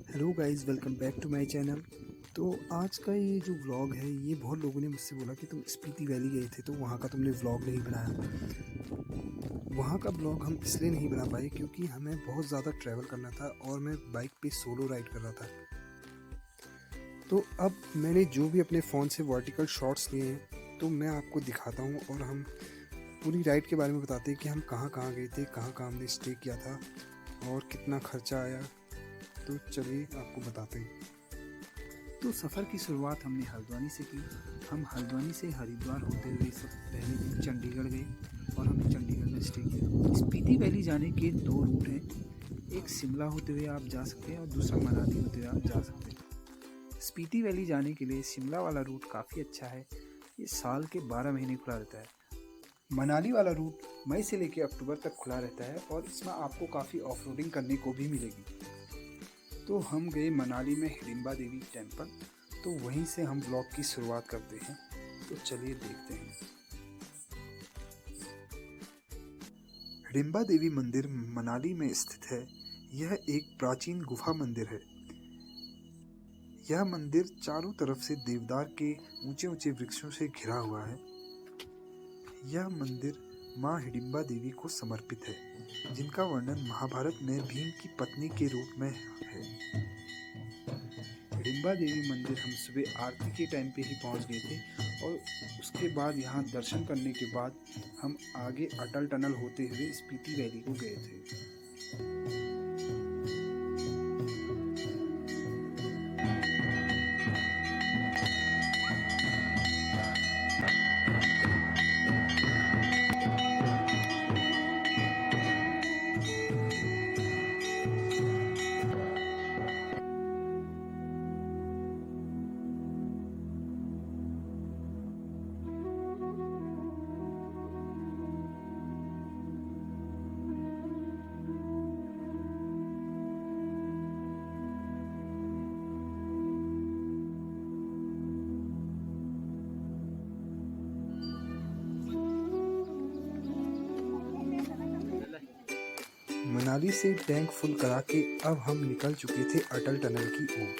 Hello guys, welcome back to my channel. तो आज का ये जो व्लॉग है, ये बहुत लोगों ने मुझसे बोला कि तुम स्पीति वैली गए थे तो वहाँ का तुमने व्लॉग नहीं बनाया। वहाँ का व्लॉग हम इसलिए नहीं बना पाए क्योंकि हमें बहुत ज़्यादा ट्रैवल करना था और मैं बाइक पे सोलो राइड कर रहा था। तो अब मैंने जो भी अपने फ़ोन से वर्टिकल शॉट्स लिए हैं तो मैं आपको दिखाता हूँ और हम पूरी राइड के बारे में बताते हैं कि हम कहाँ कहाँ गए थे, कहाँ कहाँ हमने स्टे किया था और कितना खर्चा आया। तो चलिए आपको बताते हैं। तो सफ़र की शुरुआत हमने हल्द्वानी से की। हम हल्द्वानी से हरिद्वार होते हुए सब पहले दिन चंडीगढ़ गए और हमने चंडीगढ़ में स्टे किया। स्पीति वैली जाने के दो रूट हैं, एक शिमला होते हुए आप जा सकते हैं और दूसरा मनाली होते हुए आप जा सकते हैं। स्पीति वैली जाने के लिए शिमला वाला रूट काफ़ी अच्छा है, ये साल के 12 महीने खुला रहता है। मनाली वाला रूट मई से लेकर अक्टूबर तक खुला रहता है और इसमें आपको काफ़ी ऑफ रोडिंग करने को भी मिलेगी। तो हम गए मनाली में हिडिंबा देवी टेम्पल, तो वहीं से हम ब्लॉग की शुरुआत करते हैं। तो चलिए देखते हैं। हिडिंबा देवी मंदिर मनाली में स्थित है। यह एक प्राचीन गुफा मंदिर है। यह मंदिर चारों तरफ से देवदार के ऊंचे ऊंचे वृक्षों से घिरा हुआ है। यह मंदिर माँ हिडिंबा देवी को समर्पित है, जिनका वर्णन महाभारत में भीम की पत्नी के रूप में है। हिडिंबा देवी मंदिर हम सुबह आरती के टाइम पे ही पहुंच गए थे और उसके बाद यहाँ दर्शन करने के बाद हम आगे अटल टनल होते हुए स्पीति वैली को गए थे। मनाली से टैंक फुल करा के अब हम निकल चुके थे अटल टनल की ओर।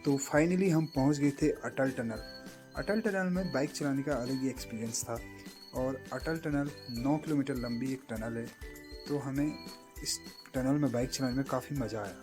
तो फाइनली हम पहुंच गए थे अटल टनल। अटल टनल में बाइक चलाने का अलग ही एक्सपीरियंस था और अटल टनल 9 किलोमीटर लंबी एक टनल है, तो हमें इस टनल में बाइक चलाने में काफ़ी मज़ा आया।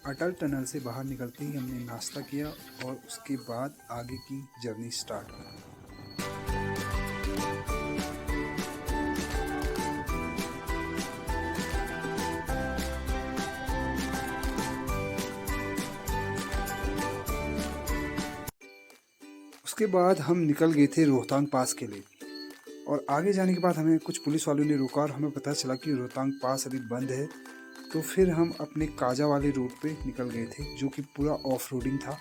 अटल टनल से बाहर निकलते ही हमने नाश्ता किया और उसके बाद आगे की जर्नी स्टार्ट हुई। उसके बाद हम निकल गए थे रोहतांग पास के लिए और आगे जाने के बाद हमें कुछ पुलिस वालों ने रोका और हमें पता चला कि रोहतांग पास अभी बंद है। तो फिर हम अपने काजा वाले रूट पे निकल गए थे, जो कि पूरा ऑफ रोडिंग था।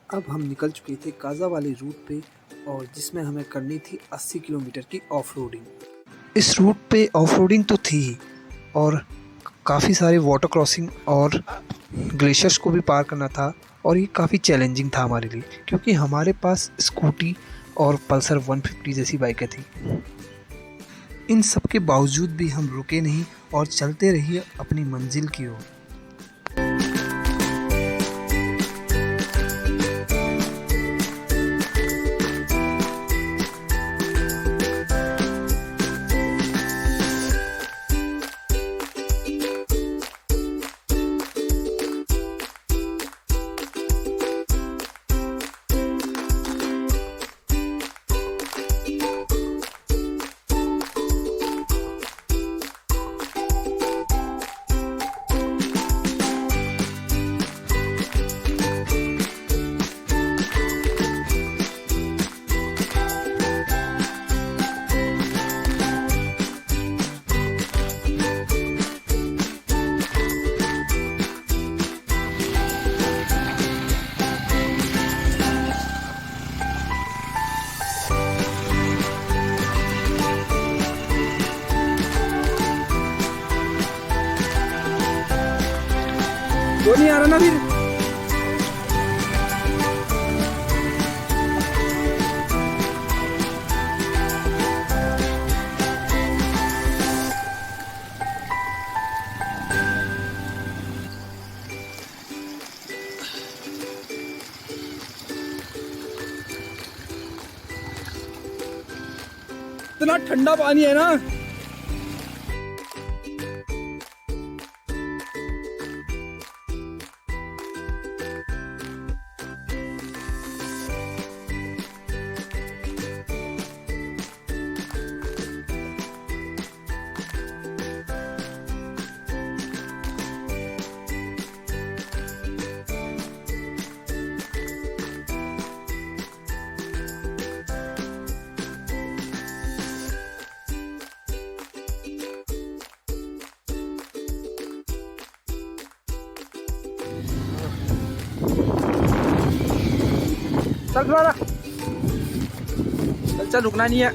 अब हम निकल चुके थे काजा वाले रूट पे और जिसमें हमें करनी थी 80 किलोमीटर की ऑफ रोडिंग। इस रूट पे ऑफ रोडिंग तो थी ही और काफ़ी सारे वाटर क्रॉसिंग और ग्लेशियर्स को भी पार करना था और ये काफ़ी चैलेंजिंग था हमारे लिए, क्योंकि हमारे पास स्कूटी और पल्सर 150 जैसी बाइकें थी। इन सब के बावजूद भी हम रुके नहीं और चलते रहिए अपनी मंजिल की ओर। तो नहीं आ रहा ना फिर। इतना ठंडा पानी है ना। चल दोबारा, चल चल, रुकना नहीं है।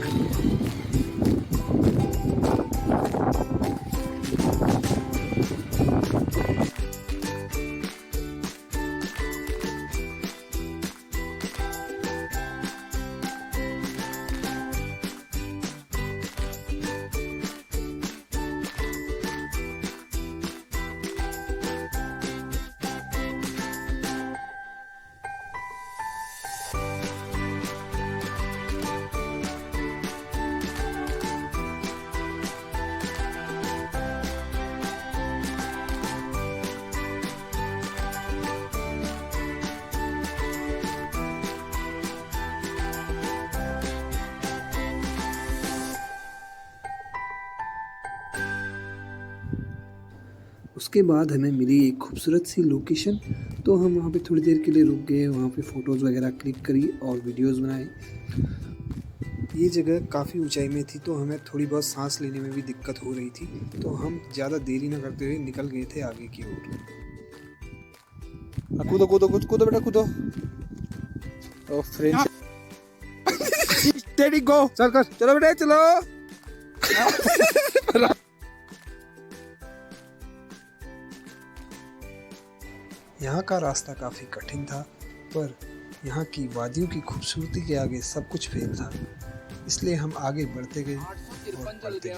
उसके बाद हमें मिली एक खूबसूरत सी लोकेशन, तो हम वहाँ पे थोड़ी देर के लिए रुक गए, वहाँ पे फ़ोटोज़ वगैरह क्लिक करी और वीडियोज़ बनाए। ये जगह काफ़ी ऊंचाई में थी, तो हमें थोड़ी बहुत सांस लेने में भी दिक्कत हो रही थी, तो हम ज़्यादा देरी न करते हुए निकल गए थे आगे की ओर। कूदो कूदो कूदो कूदो बेटा कूदो। ओ फ्रेंड्स, स्टेडी गो, चल कर, चलो बेटा चलो। यहाँ का रास्ता काफ़ी कठिन था, पर यहाँ की वादियों की खूबसूरती के आगे सब कुछ फेल था, इसलिए हम आगे बढ़ते गए और बढ़ते गए।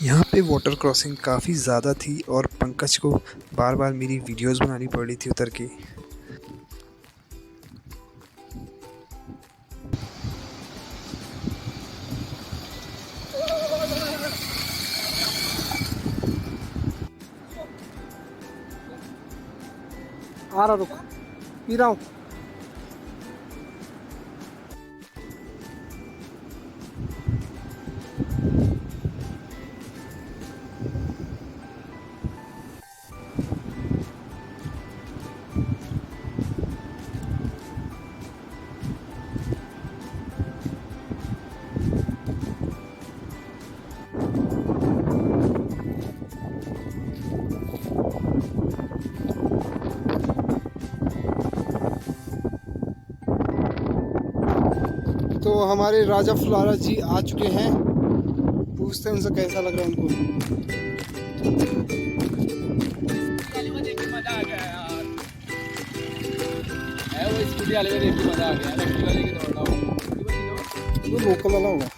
यहाँ पे वाटर क्रॉसिंग काफ़ी ज़्यादा थी और पंकज को बार बार मेरी वीडियोस बनानी पड़ रही थी उतर के। आ रहा, रुक, पी रहा हूँ। तो हमारे राजा फुलारा जी आ चुके हैं, पूछते हैं उनसे कैसा लग रहा है उनको। मजा आ गया यार, वो स्कूटी वाले में देख के मजा आ गया, इलेक्ट्रिक वाले की दौड़ रहा हूँ। वो लोकल वाला होगा।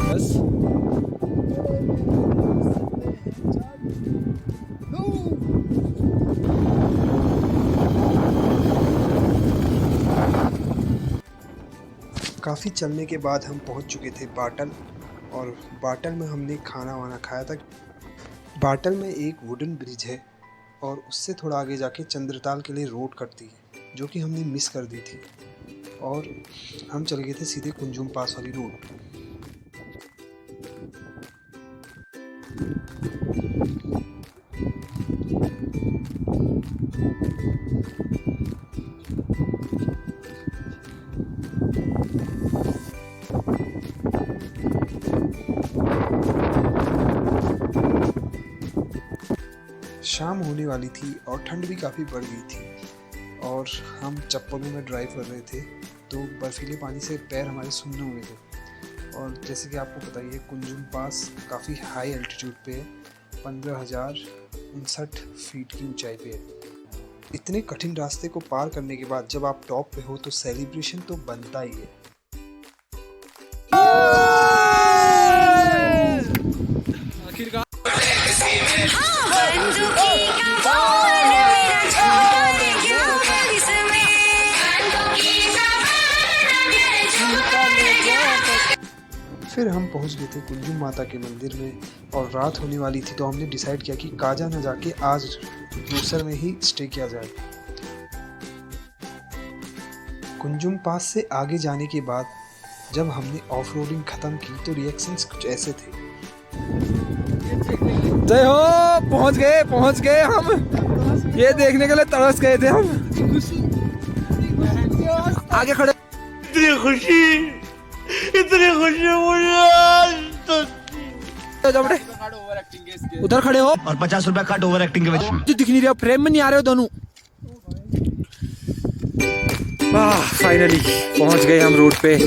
बस काफ़ी चलने के बाद हम पहुंच चुके थे बाटल, और बाटल में हमने खाना वाना खाया था। बाटल में एक वुडन ब्रिज है और उससे थोड़ा आगे जाके चंद्रताल के लिए रोड कटती है, जो कि हमने मिस कर दी थी, और हम चले गए थे सीधे कुंजुम पास वाली रोड। शाम होने वाली थी और ठंड भी काफ़ी बढ़ गई थी, और हम चप्पलों में ड्राइव कर रहे थे, तो बर्फीले पानी से पैर हमारे सुन्न हुए थे। और जैसे कि आपको पता ही है, कुंजुम पास काफ़ी हाई एल्टीट्यूड पे है, 15,059 फीट की ऊंचाई पे है। इतने कठिन रास्ते को पार करने के बाद जब आप टॉप पे हो तो सेलिब्रेशन तो बनता ही है। आखिरकार फिर हम पहुंच गए थे कुंजुम माता के मंदिर में, और रात होने वाली थी, तो हमने डिसाइड किया कि काजा न जाके आज दूसर में ही स्टे किया जाए। कुंजुम पास से आगे जाने के बाद जब हमने ऑफ रोडिंग ख़त्म की तो रिएक्शंस कुछ ऐसे थे। जय हो, पहुंच गए हम। ये देखने के लिए तरस गए थे हम। आगे खड़े। इतनी खुशी मुझे आज तक। उधर खड़े हो, और 50 रुपया कट ओवर एक्टिंग के वजह जो दिख नहीं रहे, फ्रेम में नहीं आ रहे हो दोनों। फाइनली पहुंच गए हम रोड पे।